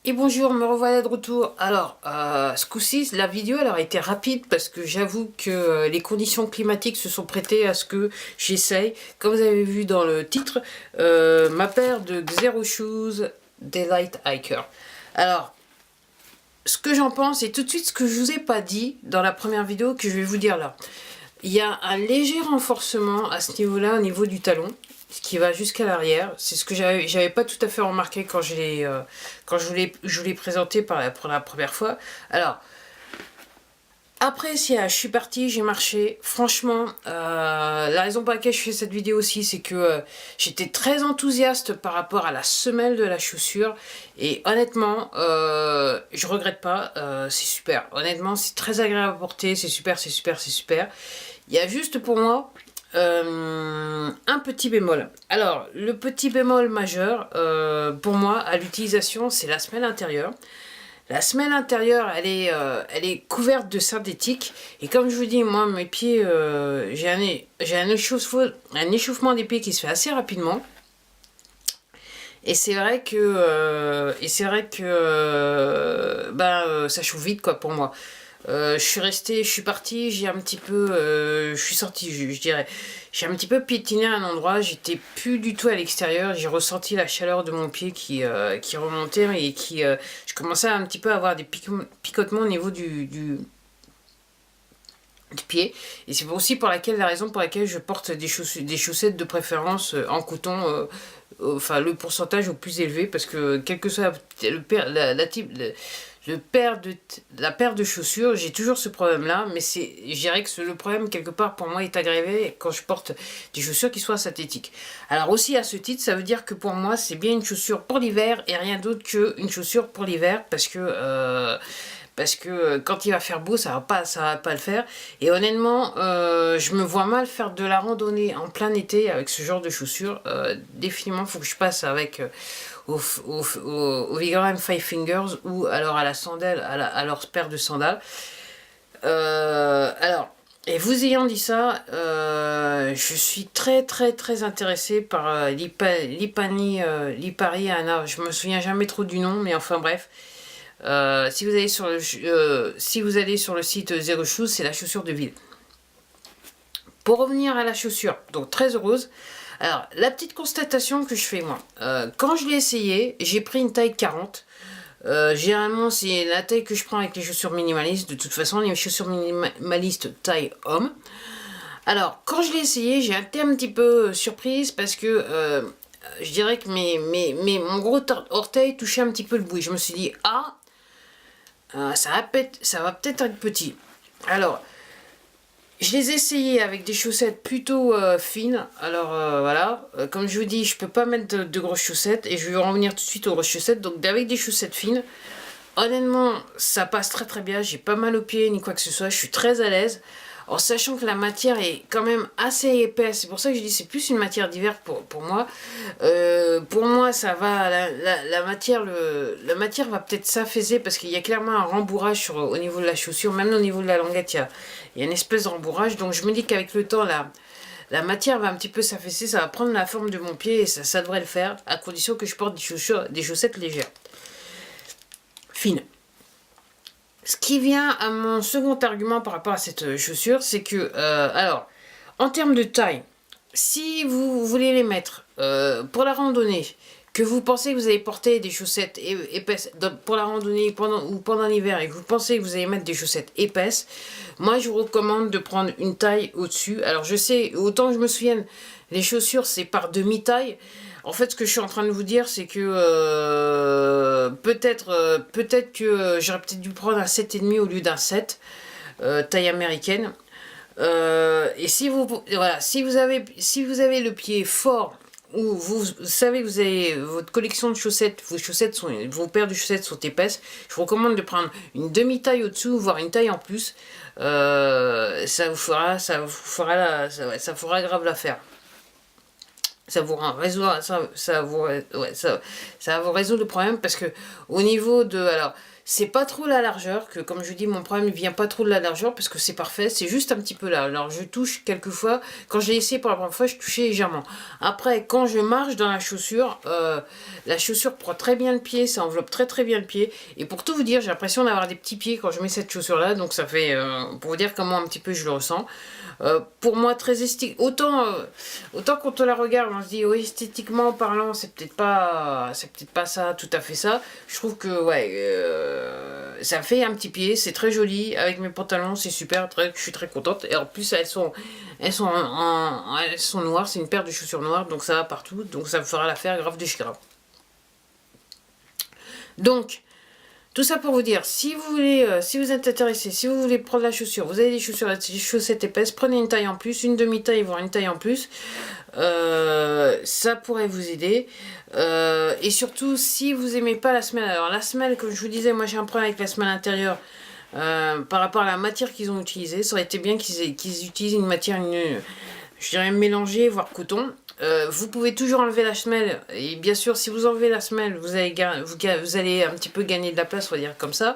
Et bonjour, me revoilà de retour. Alors, ce coup-ci, la vidéo elle aurait été rapide parce que j'avoue que les conditions climatiques se sont prêtées à ce que j'essaye, comme vous avez vu dans le titre, ma paire de Xero Shoes Daylight Hiker. Alors, ce que j'en pense et tout de suite ce que je vous ai pas dit dans la première vidéo que je vais vous dire là. Il y a un léger renforcement à ce niveau-là, au niveau du talon, ce qui va jusqu'à l'arrière. C'est ce que j'avais pas tout à fait remarqué quand je l'ai présenté pour la première fois. Alors, après je suis partie, j'ai marché. Franchement, la raison pour laquelle je fais cette vidéo aussi, c'est que j'étais très enthousiaste par rapport à la semelle de la chaussure. Et honnêtement, je regrette pas, c'est super. Honnêtement, c'est très agréable à porter, c'est super, c'est super, c'est super. Il y a juste pour moi un petit bémol. Alors, le petit bémol majeur, pour moi, à l'utilisation, c'est la semelle intérieure. La semelle intérieure, elle est couverte de synthétique. Et comme je vous dis, moi, mes pieds, j'ai un échauffement des pieds qui se fait assez rapidement. Et c'est vrai que, ça chauffe vite, quoi, pour moi. Je suis partie, j'ai un petit peu, je suis sortie, je dirais. J'ai un petit peu piétiné à un endroit, j'étais plus du tout à l'extérieur, j'ai ressenti la chaleur de mon pied qui remontait et je commençais un petit peu à avoir des picotements au niveau du pied. Et c'est aussi la raison pour laquelle je porte des chaussettes de préférence en coton, enfin le pourcentage au plus élevé, parce que quel que soit la paire de chaussures, j'ai toujours ce problème-là, mais je dirais que le problème, quelque part, pour moi, est aggravé quand je porte des chaussures qui soient synthétiques. Alors aussi, à ce titre, ça veut dire que pour moi, c'est bien une chaussure pour l'hiver et rien d'autre qu'une chaussure pour l'hiver, parce que quand il va faire beau, ça va pas le faire. Et honnêtement, je me vois mal faire de la randonnée en plein été avec ce genre de chaussures. Définitivement, il faut que je passe avec au Viguerin Five Fingers ou alors à la sandale, à leur paire de sandales. Alors, et vous ayant dit ça, je suis très intéressée par Lipari Anna. Je me souviens jamais trop du nom, mais enfin bref. Si vous allez sur le site Zero Shoes, c'est la chaussure de ville. Pour revenir à la chaussure, donc très heureuse. Alors, la petite constatation que je fais moi, quand je l'ai essayé, j'ai pris une taille 40. Généralement, c'est la taille que je prends avec les chaussures minimalistes. De toute façon, les chaussures minimalistes taille homme. Alors, quand je l'ai essayé, j'ai été un petit peu surprise parce que je dirais que mon gros orteil touchait un petit peu le bout. Je me suis dit, ça va peut-être être petit. Alors, je les ai essayés avec des chaussettes plutôt fines. Alors voilà, comme je vous dis, je peux pas mettre de grosses chaussettes et je vais en revenir tout de suite aux grosses chaussettes. Donc avec des chaussettes fines, honnêtement, ça passe très bien. J'ai pas mal aux pieds ni quoi que ce soit. Je suis très à l'aise. En sachant que la matière est quand même assez épaisse. C'est pour ça que je dis c'est plus une matière d'hiver pour moi. Pour moi, ça va. La matière va peut-être s'affaisser parce qu'il y a clairement un rembourrage au niveau de la chaussure. Même au niveau de la languette, il y a une espèce de rembourrage. Donc je me dis qu'avec le temps, la matière va un petit peu s'affaisser. Ça va prendre la forme de mon pied et ça devrait le faire. À condition que je porte des chaussettes légères. Fines. Ce qui vient à mon second argument par rapport à cette chaussure, c'est que, alors, en termes de taille, si vous voulez les mettre pour la randonnée, que vous pensez que vous allez porter des chaussettes épaisses pour la randonnée pendant l'hiver et que vous pensez que vous allez mettre des chaussettes épaisses, moi je vous recommande de prendre une taille au-dessus. Alors je sais, autant que je me souvienne, les chaussures c'est par demi-taille. En fait, ce que je suis en train de vous dire, c'est que peut-être que j'aurais peut-être dû prendre un 7,5 au lieu d'un 7, taille américaine. Et si vous avez le pied fort, ou vous savez que vous avez votre collection de chaussettes, vos paires de chaussettes sont épaisses, je vous recommande de prendre une demi-taille au-dessous, voire une taille en plus. Ça fera grave l'affaire. Ça va vous résoudre le problème parce que au niveau de alors c'est pas trop la largeur, que comme je dis, mon problème ne vient pas trop de la largeur, parce que c'est parfait, c'est juste un petit peu là. Alors je touche quelquefois, quand je l'ai essayé pour la première fois, je touchais légèrement. Après, quand je marche dans la chaussure prend très bien le pied, ça enveloppe très très bien le pied. Et pour tout vous dire, j'ai l'impression d'avoir des petits pieds quand je mets cette chaussure-là, donc ça fait, pour vous dire comment un petit peu je le ressens. Pour moi, très esthétique. Autant quand on la regarde, on se dit, oui, esthétiquement parlant, c'est peut-être pas ça, tout à fait ça. Je trouve que, ouais, ça fait un petit pied, c'est très joli. Avec mes pantalons, c'est super, je suis très contente. Et en plus, elles sont noires, c'est une paire de chaussures noires, donc ça va partout. Donc ça me fera l'affaire grave de chez grave. Donc, tout ça pour vous dire, si vous voulez, si vous êtes intéressé, si vous voulez prendre la chaussure, vous avez des chaussures, des chaussettes épaisses, prenez une taille en plus, une demi-taille, voire une taille en plus. Ça pourrait vous aider. Et surtout, si vous aimez pas la semelle, alors la semelle, comme je vous disais, moi j'ai un problème avec la semelle intérieure. Par rapport à la matière qu'ils ont utilisée, ça aurait été bien qu'ils utilisent une matière, je dirais mélangée, voire coton. Vous pouvez toujours enlever la semelle, et bien sûr si vous enlevez la semelle vous allez un petit peu gagner de la place, on va dire comme ça,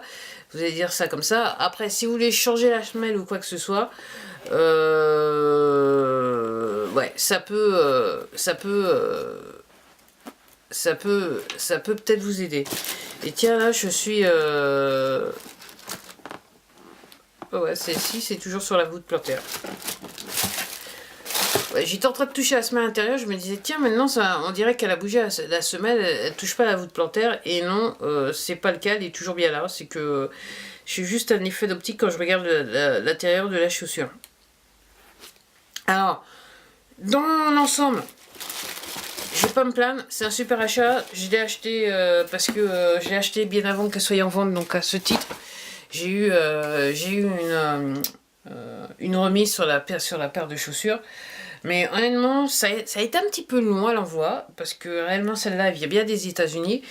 vous allez dire ça comme ça. Après si vous voulez changer la semelle ou quoi que ce soit, ouais, ça peut peut-être vous aider. Et tiens là je suis ouais, celle-ci c'est toujours sur la voûte plantaire. Ouais, j'étais en train de toucher la semelle intérieure, je me disais tiens maintenant ça, on dirait qu'elle a bougé la semelle, elle touche pas la voûte plantaire, et non, c'est pas le cas, elle est toujours bien là, c'est que j'ai juste un effet d'optique quand je regarde l'intérieur de la chaussure. Alors, dans l'ensemble, je vais pas me plaindre, c'est un super achat, je l'ai acheté parce que je l'ai acheté bien avant qu'elle soit en vente, donc à ce titre, j'ai eu une remise sur la paire de chaussures. Mais honnêtement, ça a été un petit peu long à l'envoi, parce que réellement celle-là, elle vient bien des États-Unis,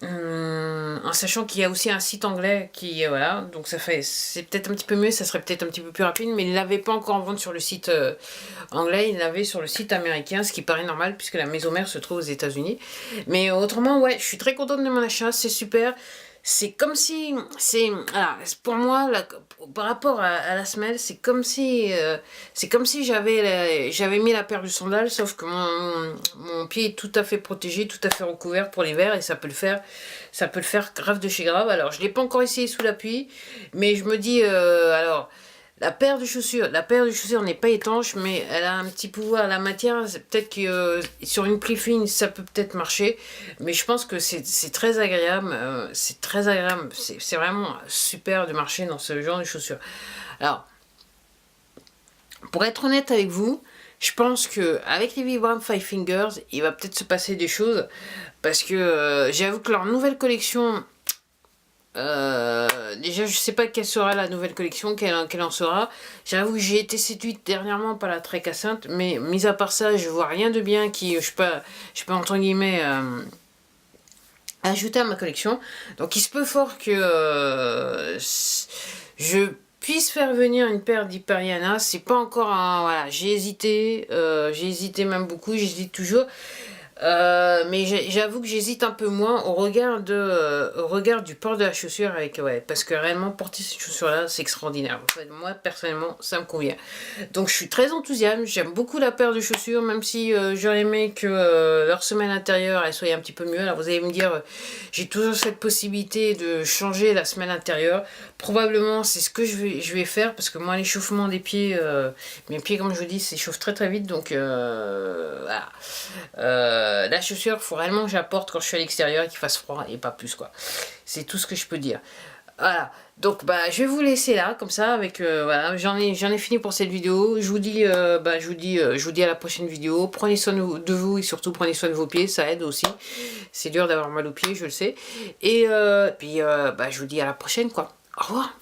en sachant qu'il y a aussi un site anglais qui, voilà, donc c'est peut-être un petit peu mieux, ça serait peut-être un petit peu plus rapide, mais il ne l'avait pas encore en vente sur le site anglais, il l'avait sur le site américain, ce qui paraît normal, puisque la maison mère se trouve aux États-Unis. Mais autrement, ouais, je suis très contente de mon achat, c'est super. C'est comme si, voilà, pour moi, par rapport à la semelle, c'est comme si j'avais mis la paire du sandal, sauf que mon pied est tout à fait protégé, tout à fait recouvert pour l'hiver, et ça peut le faire grave de chez grave. Alors, je l'ai pas encore essayé sous la pluie, mais je me dis, alors, la paire de chaussures n'est pas étanche, mais elle a un petit pouvoir. La matière, peut-être que sur une pluie fine, ça peut peut-être marcher, mais je pense que c'est très agréable. C'est vraiment super de marcher dans ce genre de chaussures. Alors, pour être honnête avec vous, je pense que avec les Vibram Five Fingers, il va peut-être se passer des choses, parce que j'avoue que leur nouvelle collection. Déjà je sais pas quelle sera la nouvelle collection, quelle en sera. J'avoue que j'ai été séduite dernièrement par la Trek Sainte, mais mis à part ça je vois rien de bien qui je peux entre guillemets ajouter à ma collection. Donc il se peut fort que je puisse faire venir une paire d'Hyperiana. C'est pas encore voilà, j'ai hésité même beaucoup, j'hésite toujours. Mais j'avoue que j'hésite un peu moins au regard du port de la chaussure parce que réellement porter cette chaussure là c'est extraordinaire. En fait, moi personnellement ça me convient, donc je suis très enthousiaste, j'aime beaucoup la paire de chaussures, même si j'aurais aimé que leur semelle intérieure elle soit un petit peu mieux. Alors vous allez me dire, j'ai toujours cette possibilité de changer la semelle intérieure, probablement c'est ce que je vais faire, parce que moi l'échauffement des pieds, mes pieds comme je vous dis s'échauffent très très vite, donc voilà. La chaussure, il faut réellement que j'apporte quand je suis à l'extérieur et qu'il fasse froid, et pas plus quoi. C'est tout ce que je peux dire. Voilà, donc je vais vous laisser là, comme ça, avec voilà, j'en ai fini pour cette vidéo. Je vous dis à la prochaine vidéo. Prenez soin de vous, et surtout prenez soin de vos pieds, ça aide aussi. C'est dur d'avoir mal aux pieds, je le sais. Et puis je vous dis à la prochaine quoi. Au revoir.